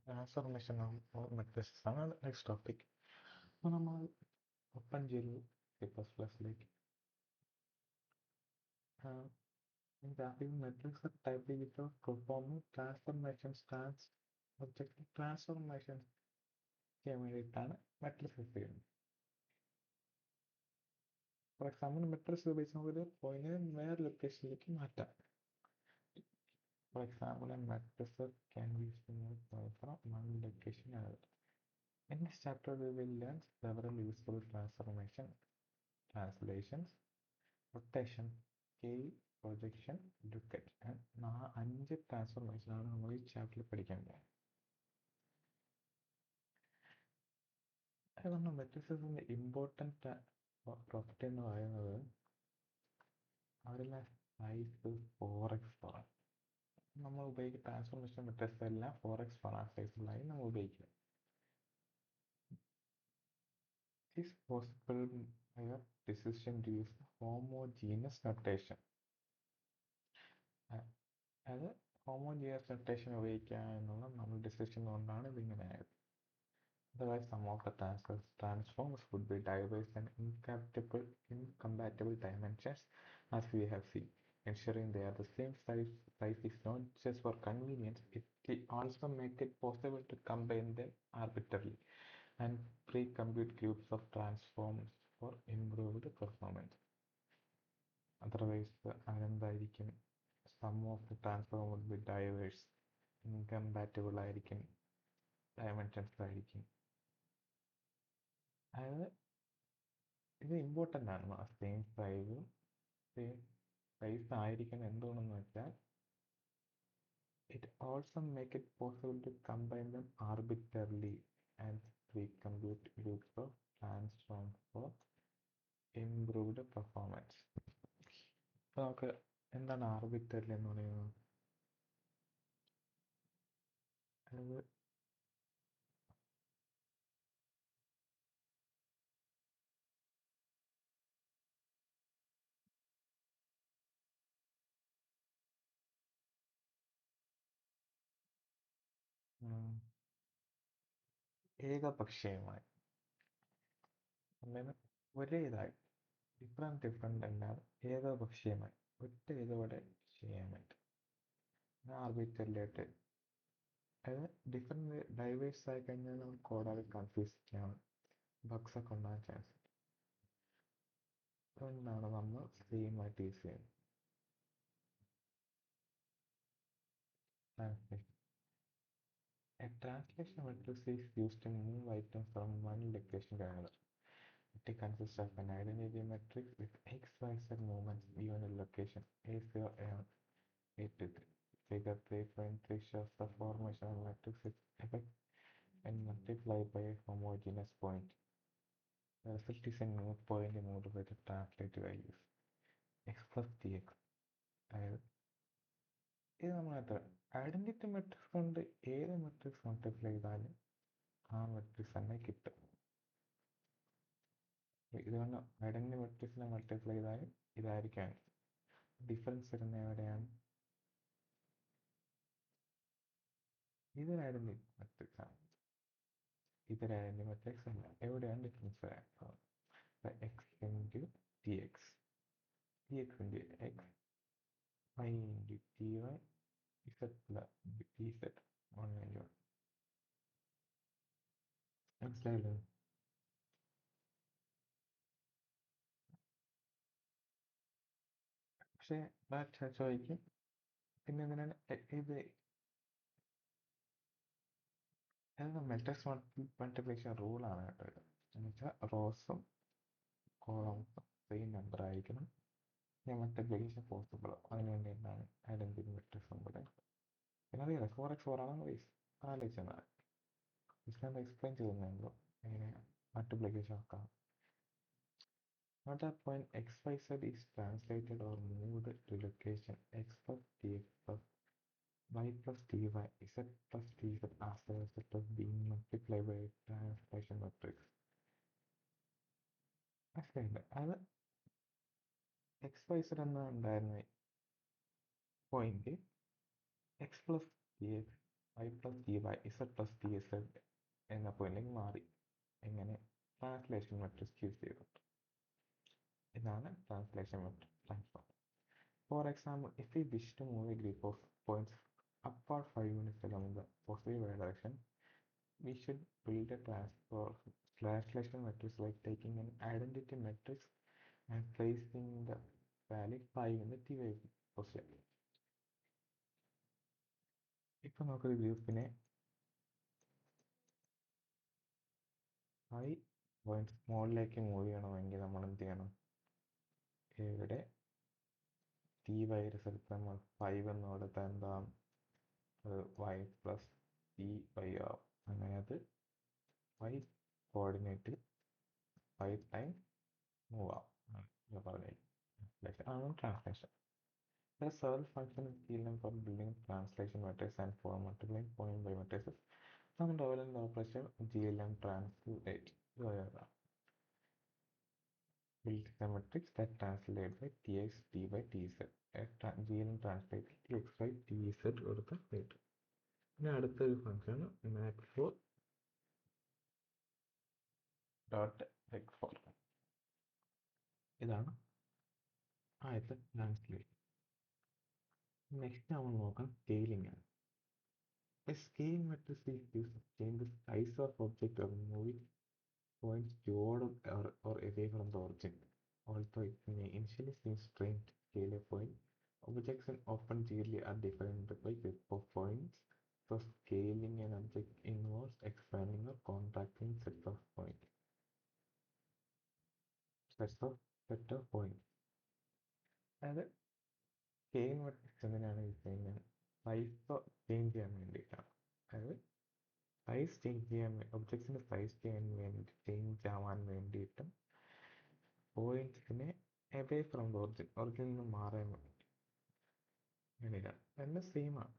Transformation of matrix ആണ് next topic. അപ്പോൾ നമ്മൾ ഓപ്പൺ ചെയ്തു C++ലേക്ക്. മെട്രിക്സ് ടൈപ്പ് ചെയ്തിട്ട് പെർഫോമിംഗ് ട്രാൻസ്ഫോർമേഷൻസ് ഒബ്ജക്റ്റ് ട്രാൻസ്ഫോർമേഷൻ ചെയ്യാൻ വേണ്ടിയിട്ടാണ് മെട്രിക്സ് യൂസ് ചെയ്യുന്നത്. ഫോർ എക്സാമ്പിൾ മെട്രിക്സ് ഉപയോഗിച്ച് നമുക്കൊരു പോയിന്റിനെ വേറെ ലൊക്കേഷനിലേക്ക് മാറ്റാം. For example, a matrix can be moved from one location to another. In this chapter, we will learn several useful transformations, translations, rotation, scale, projection, duplicate. And 5 transformation ആണ് നമ്മൾ ഈ ചാപ്റ്ററിൽ പഠിക്കാൻ പോകുന്നത്. നമ്മുടെ മെട്രിക്സിന്റെ ഇമ്പോർട്ടൻറ്റ് പ്രോപ്പർട്ടി എന്ന് പറയുന്നത് അവരുടെ സൈസ് 4x ആണ്. നമ്മൾ ഉപയോഗിക്കുന്ന ട്രാൻസ്ഫോർമേഷൻ മെട്രിക്സ് എല്ലാം 4x സൈസിലായി നമ്മൾ ഉപയോഗിക്കുക. It is possible by a decision to use homogeneous notation. അത് ഹോമോജിനിയസ് നൊട്ടേഷൻ ഉപയോഗിക്കുക എന്നുള്ള നമ്മൾ ഡിസിഷൻ കൊണ്ടാണ് ഇതിങ്ങനെ ആയത്. Otherwise, some of the transforms would be diverse and incompatible dimensions, as we have seen. Ensuring they are the same size is not just for convenience, it will also make it possible to combine them arbitrarily and pre-compute groups of transforms for improved performance. Otherwise, അതെന്തായിരിക്കും, some of the transform would be diverse, incompatible ആയിരിക്കും, dimensions ആയിരിക്കും. അതായത് ഇത് important ആണ്. Same size ആയിരിക്കണം. എന്തുകൊണ്ടെന്ന് വെച്ചാൽ it also make it possible to combine them arbitrarily and pre-compute groups of transform for improved performance. അപ്പോൾ നമുക്ക് എന്താണ് ആർബിറ്റർലി എന്ന് പറയുന്നത്? അതായത് ഏകപക്ഷീയമായി, അതായത് ഒരേ ഇതായി ഡിഫറെൻ്റ് അല്ലാതെ ഏകപക്ഷീയമായി ഒറ്റ ഇതോടെ ചെയ്യാൻ പറ്റും. ആർബിറ്ററിലായിട്ട് അതായത് ഡിഫറെൻ്റ് ഡൈവേഴ്സ് ആയി കഴിഞ്ഞാൽ നമുക്ക് കോഡാകെ കൺഫ്യൂസ് ചെയ്യാൻ, ബഗ്സ് ഒക്കെ ഉണ്ടാകാൻ ചാൻസ് ഉണ്ട്. അതുകൊണ്ടാണ് നമ്മൾ സെയിം ആയിട്ട് യൂസ് ചെയ്യുന്നത്. Translation. A translation matrix is used to move items from one location to another. It consists of an identity matrix with x, y, z movements given a location A0, A1, A2, 3. Figure 3.3 shows the formation of matrix with effect when multiplied by a homogeneous point. The result is a new point moved by the translated values x plus dx. അതായത് ഇത് നമ്മളത്ര identity matrix കൊണ്ട് ഏത് matrix multiply ചെയ്താലും ആ matrix തന്നെ കിട്ടും. ഇതുകൊണ്ട് identity മെട്രിക്സിനെ multiply ചെയ്താലും ഇതായിരിക്കും. ഡിഫറൻസ് വരുന്ന എവിടെയാണ്? ഇതൊരു ഐഡന്റിറ്റി മെട്രിക്സ് ആണ്, ഇതൊരു ഐഡന്റിറ്റി മെട്രിക്സ് അല്ല. എവിടെയാണ് ഡിഫറൻസ് വരാൻ? X into t x, t x into x, y into t y, z t z, one into one. മനസ്സിലായല്ലോ? പക്ഷെ ചോദിക്കും പിന്നെ എന്തിനാണ് ഇത് മെട്രിക്സ് മൾട്ടിപ്ലിക്കേഷൻ റൂളാണ് കേട്ടോ ഇത്. എന്ന് വെച്ചാൽ റോസും കോളംസും സെയിം നമ്പർ ആയിരിക്കണം, മൾട്ടിപ്ലിക്കേഷൻ പോസിബിൾ. അതിന് വേണ്ടിയിട്ടാണ് ഐഡന്റിറ്റി മെട്രിക്സ് കൂടെ. പിന്നെ അറിയാലോ 4x 4 ആണ് വൈസ് ആലോചിച്ചത്. ഇസ്ലാം എക്സ്പ്ലെയിൻ ചെയ്യുന്നുണ്ടോ എങ്ങനെ മൾട്ടിപ്ലിക്കേഷൻ ആക്കാം. At that point, xyz is translated or moved to location x plus dx plus y plus dy, z plus dz as the result of being multiplied by translation matrix. മനസ്സിലായില്ല? അത് xyz എന്ന ഉണ്ടായിരുന്ന point x plus dx y plus t y z plus t z എന്ന പോയിന്റിലേക്ക് മാറി. എങ്ങനെ? Translation matrix use ചെയ്തിട്ട്. ഇതാണ് translation matrix transform. For example, if we wish to move a group of points upward 5 units along the positive y direction, we should build a translation matrix by taking an identity matrix and placing the value 5 in the ty position. ഇപ്പൊ നമുക്കൊരു ഗ്രൂപ്പിനെ 5 points മുകളിലേക്ക് move ചെയ്യണമെങ്കിൽ നമ്മൾ എന്ത് ചെയ്യണം? ഇവിടെ T വൈയുടെ സ്ഥലത്ത് നമ്മൾ 5 എന്ന് കൊടുത്താൽ എന്താ? അത് y പ്ലസ് ടി വൈ ആവും. അങ്ങനെ അത് y കോർഡിനേറ്റിൽ 5 ടൈം മൂവ് ആവും. അതാണ് translation. There are several functions in TLM for building translation matrices and for multiplying point by matrices. Some relevant operation GLM translate. Build a matrix that translates by tx t by tz. GLM translates tx by tz കൊടുത്ത കിട്ടും. ഇനി അടുത്തൊരു function maxfor dot x4. ഇതാണ് ആദ്യത്തെ translation. Next നമ്മൾ നോക്കാം scaling ആണ്. A scale matrix is used to change the size of object or moving points toward or away from the origin. Although it may initially seem strange to scale a point, objects often generally are defined by group of points. So scaling an object involves expanding or contracting sets of points. Set of points. അതായത് scale matrix എന്തിനാണ് use ചെയ്യുന്നത്? Size change ചെയ്യാൻ വേണ്ടിയിട്ടാണ്. അതായത് size change ചെയ്യാൻ, ഒബ്ജക്ട്സിൻ്റെ size change ആവാൻ വേണ്ടിയിട്ടും പോയിന്റ്സിനെ away from the ഒറിജിനിൽ നിന്ന് മാറാൻ വേണ്ടി വേണ്ടിയിട്ടാണ്. എല്ലാം സെയിമാണ്.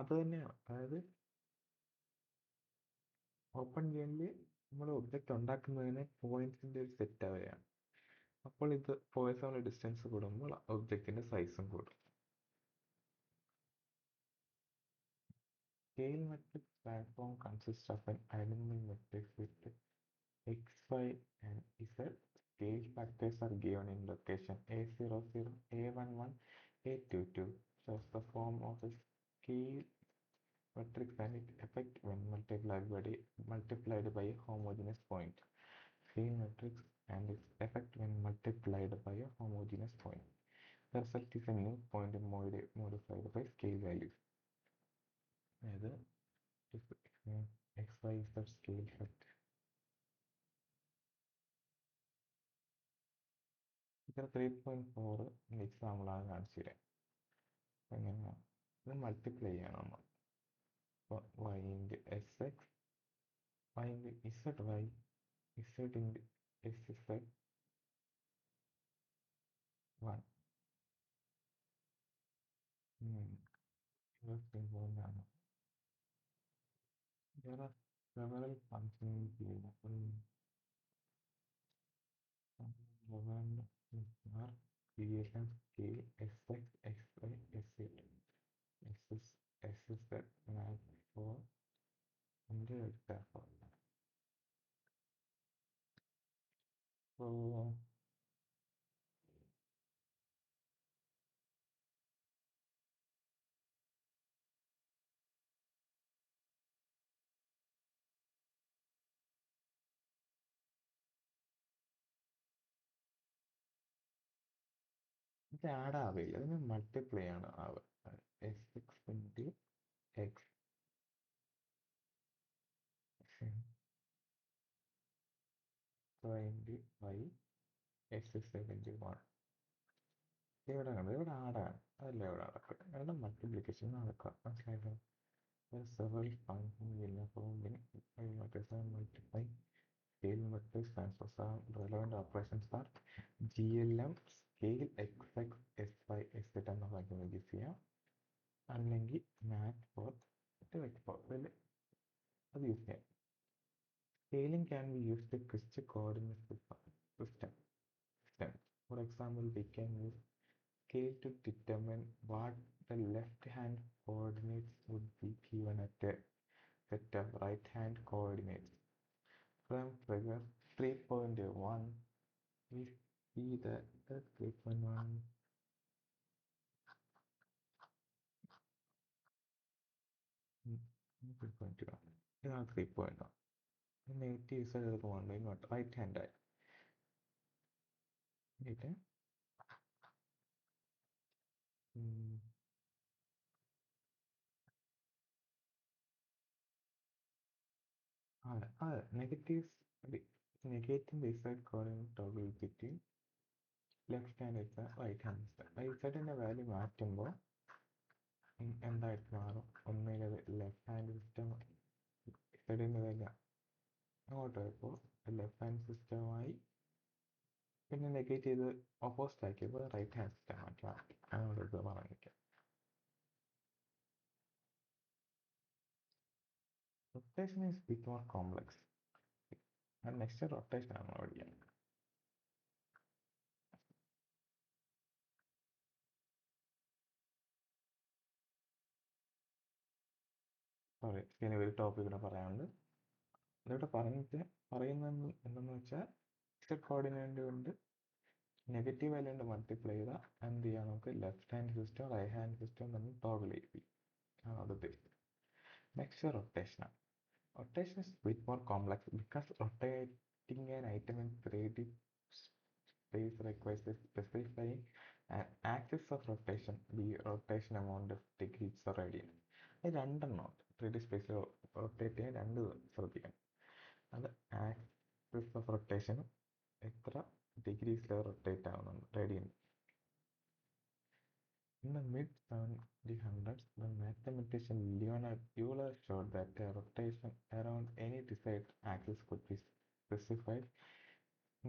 അത് തന്നെയാണ്. അതായത് ഓപ്പൺ ഗെയിമിൽ നമ്മൾ ഒബ്ജക്റ്റ് ഉണ്ടാക്കുന്നതിന് പോയിന്റ്സിൻ്റെ ഒരു സെറ്റ് അവയാണ്. അപ്പോൾ ഇത് പോയിന്റ്സ് ഡിസ്റ്റൻസ് കൂടുമ്പോൾ ഒബ്ജക്റ്റിന്റെ സൈസും കൂടും. Scale matrix platform consists of an identity matrix with x, y, and z. Scale factors are given in location a00, a11, a22. Shows the form of a scale matrix and its effect when multiplied by a homogeneous point. Scale matrix and its effect when multiplied by a homogeneous point. The result is a new point modified by scale values. അതായത് x y z scale factor. ഇത് 3.4 എക്സാമ്പിളാണ് കാണിച്ചു തരാം. എങ്ങനെയാണ് ഇത് multiply ചെയ്യണം നമ്മൾ. അപ്പോൾ Y into X, Y into Z Y, Z into Z 1. ആണ്. There are several functions available. Governed are creation scale sx, xy, sz. sz map for into vector format. So ഇത് add ആവില്ല, അതിന് multiply ആണ് ആവുക. S x into x into y s seven into 1. ഇവിടെ കണ്ടു, ഇവിടെ ആഡാണ്, അതല്ല ഇവിടെ നടക്കുക. ഇവിടെ മൾട്ടിപ്ലിക്കേഷൻ നടക്കുക. മനസ്സിലായല്ലോ? Several function multiply scale matrix transfers are relevant operations are GLM scale xx sy z എന്ന ഫംഗ്ഷൻ യൂസ് ചെയ്യാം, അല്ലെങ്കിൽ മാറ്റ് ഫോർ വെക്ടർ അത് യൂസ് ചെയ്യാം. Scaling can be used to fixed coordinate system. For example, we can use scale to determine what the left hand coordinates would be given at a set of right hand coordinates. From figure 3.1, we see that the 3.1 3.1 ഇതാണ് 3.1. Negative side എടുക്കുമ്പോൾ ഇങ്ങോട്ട് right hand ആയി എന്നിട്ട് negatives negating the z coordinate toggle between left hand വെച്ച right hand വെച്ച ഇസഡിൻ്റെ value മാറ്റുമ്പോൾ എന്തായിട്ട് മാറും? ഒന്നിൽ ലെഫ്റ്റ് ഹാൻഡ് സിസ്റ്റം ഇസഡിൻ്റെ വാല്യൂ അങ്ങോട്ട് പോയപ്പോൾ ലെഫ്റ്റ് ഹാൻഡ് സിസ്റ്റമായി, പിന്നെ നെഗേറ്റ് ചെയ്ത് ഓപ്പോസിറ്റ് ആക്കിയപ്പോൾ റൈറ്റ് ഹാൻഡ് സിസ്റ്റം മാറ്റി അങ്ങോട്ട് പറഞ്ഞിരിക്കാം. Rotation is bit more complex. Next rotation ആണ് പഠിക്കാൻ. സോറി, ഇനി ഒരു ടോപ്പിക് ഇവിടെ പറയാനുണ്ട്. ഇതിവിടെ പറയുന്നത് എന്തെന്ന് വെച്ചാൽ ഇസഡ് കോർഡിനേറ്റ് കൊണ്ട് നെഗറ്റീവ് വാല്യൂ കൊണ്ട് മൾട്ടിപ്ലൈ ചെയ്താൽ എന്ത് ചെയ്യാം? നമുക്ക് left hand system right hand system തമ്മിൽ ടോഗിൾ ചെയ്യിപ്പിക്കും. അത് ഉദ്ദേശിച്ചത്. നെക്സ്റ്റ് റൊട്ടേഷനാണ്. Rotation is a bit more complex because rotating an item in 3D space requires a specifying an axis of rotation, the rotation amount of degrees or radian. അത് രണ്ടെണ്ണം 3D സ്പേസിൽ rotate ചെയ്യാൻ രണ്ട് ശ്രദ്ധിക്കണം. അത് ആക്സിസ് ഓഫ് റൊട്ടേഷനും എത്ര ഡിഗ്രീസിൽ rotate ആവുന്നുണ്ട്, radian. In the mid-1700s, the mathematician Leonard Euler showed that a rotation around any desired axis could be specified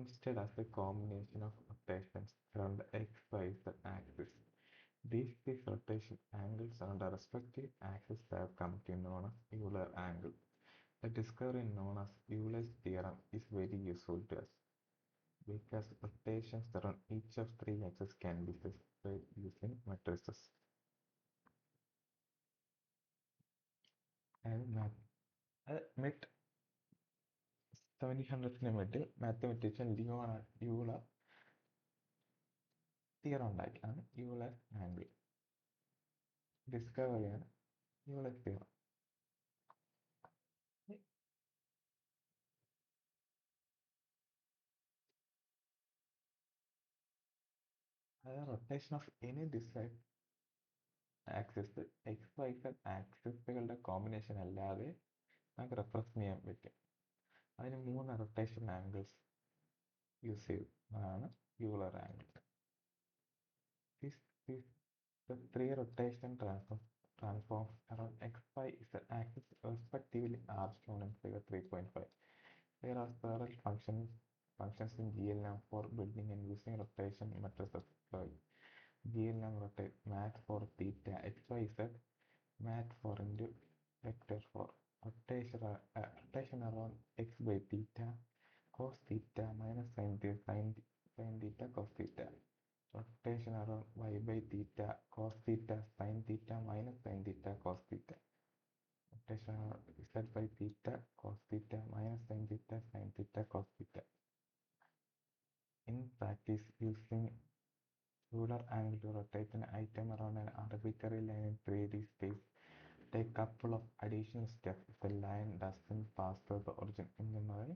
instead as a combination of rotations around the x-y-z axis. These rotation angles on the respective axes have come to be known as Euler angle. The discovery known as Euler's theorem is very useful to us because rotations around each of three axes can be specified using matrices. And mid 1700s middle mathematician Leonhard Euler theorem ഉണ്ടാക്കിയാണ് Euler angle. ഡിസ്കവറിയാണ് Euler theorem. അതായത് rotation of any decide axis X Y Z ആക്സിസുകളുടെ combination അല്ലാതെ നമുക്ക് represent ചെയ്യാൻ പറ്റും. അതിന് 3 rotation angles use ചെയ്തു. അതാണ് Euler angle. The 3 rotation transforms around x, y, z axis respectively are shown in figure 3.5. There are several functions in GLM for building and using rotation matrices. GLM rotate mat for theta x, y, z, mat for into vector for rotation around x by theta cos theta minus sin theta cos theta. Rotation around y by theta cos theta sin theta minus sin theta cos theta. Rotation around z by theta cos theta minus sin theta sin theta cos theta. In practice, using Euler angle to rotate an item around an arbitrary line in 3D space take a couple of additional steps if the line doesn't pass through the origin. In the way,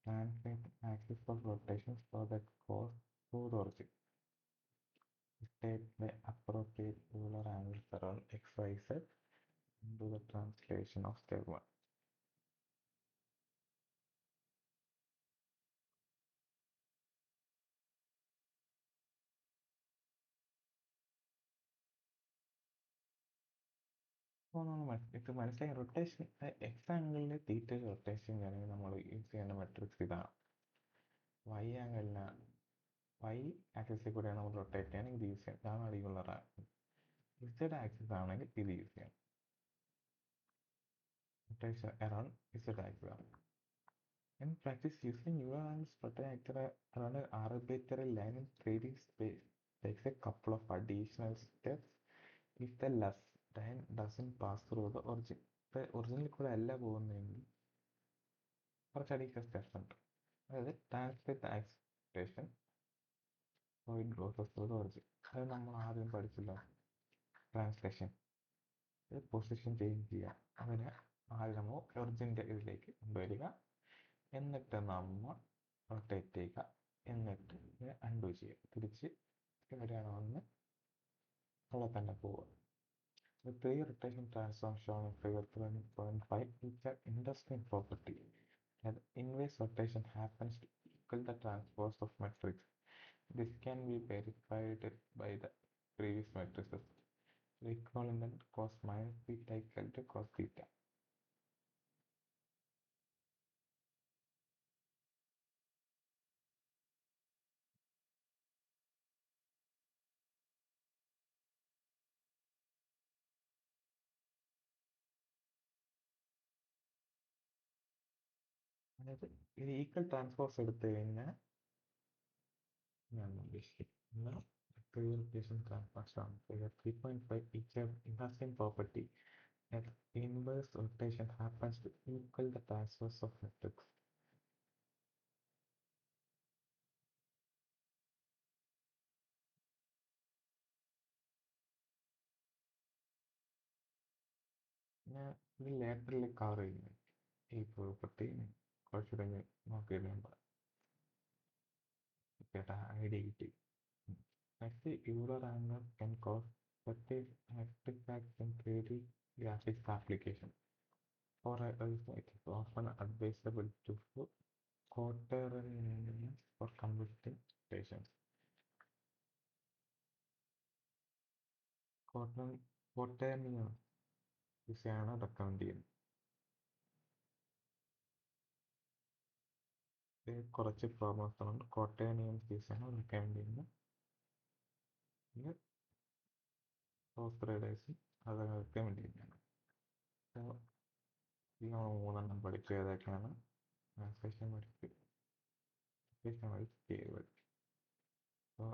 translate the axis of rotation so that goes through the origin. State the appropriate Euler angles around x, y, z into the translation of step 1. ഇത് മനസ്സിലായി. Rotation X ആംഗിളിന് തീറ്റ rotation ചെയ്യണമെങ്കിൽ നമ്മൾ use ചെയ്യേണ്ട matrix ഇതാണ്. Y ആംഗിളിന് Y ആക്സിസിൽ കൂടെയാണ് നമ്മൾ rotate ചെയ്യണമെങ്കിൽ ഇത് യൂസ് ചെയ്യാം. ഇതാണ് റെഗുലർ ആംഗിൾ. ഇസഡ് ആക്സിസ് ആണെങ്കിൽ ഇത് യൂസ് ചെയ്യാം. റൊട്ടേഷൻ അറൗണ്ട് ഇസഡ് ആക്സിസ് ആണ്. In practice, using Euler angles rotate around an arbitrary line in 3D space takes a couple of additional steps if the line doesn't pass through the origin. ഇപ്പം ഒറിജിനിൽ കൂടെ അല്ല പോകുന്നതെങ്കിൽ കുറച്ച് additional steps ഉണ്ട്. അതായത് translate the expectation so it goes through the origin. അത് നമ്മൾ ആദ്യം പഠിച്ചല്ലോ, ട്രാൻസ്ലേഷൻ. പൊസിഷൻ ചേഞ്ച് ചെയ്യുക, അതിനെ ആദ്യം നമ്മൾ ഒറിജിൻ്റെ ഇതിലേക്ക് കൊണ്ടുവരിക, എന്നിട്ട് നമ്മൾ റൊട്ടേറ്റ് ചെയ്യുക, എന്നിട്ട് ഇത് അൺഡു ചെയ്യുക, തിരിച്ച് എവിടെയാണോ വന്ന് അവിടെ തന്നെ പോവുക. The three rotation transforms shown in figure 3.5 each are interesting property. And inverse rotation happens to equal the transpose of matrix. This can be verified by the previous matrices. Recalling that cos minus theta equal to cos theta. അതായത് ഇത് equal transpose എടുത്തു കഴിഞ്ഞാൽ ഞാൻ ഉദ്ദേശിക്കുന്ന rotation transform figure 3.5 each have interesting property that inverse rotation happens to equal the transverse of matrix. ഞാൻ ഇത് ലേറ്ററിൽ cover ചെയ്യുന്നു ഈ പ്രോപ്പർട്ടി കുറച്ചുകൂടെ നോക്കിയിട്ടുണ്ട്. കേട്ടാ, ഐഡിയ കിട്ടി. Next Euler angle can cause such a electric facts in 3D graphics application. For it is often advisable to quaternions for computing stations. Quaternions ദിശയാണ് recommend ചെയ്യുന്നത്. കുറച്ച് പ്രോബ്ലംസ് ഉണ്ട്. ക്വാട്ടേണിയൻസ് ദിശയാണ് റെക്കമെൻഡ് ചെയ്യുന്നത്. പിന്നെ ഓസ്ട്രേലിയസും അത് റെക്കമെൻഡ് ചെയ്യുന്നതാണ്. അപ്പോൾ ഈ മൂന്നെണ്ണം പഠിച്ചു. ഏതൊക്കെയാണ്? ട്രാൻസ്ലേഷൻ പഠിച്ചു, പഠിച്ചു. അപ്പോൾ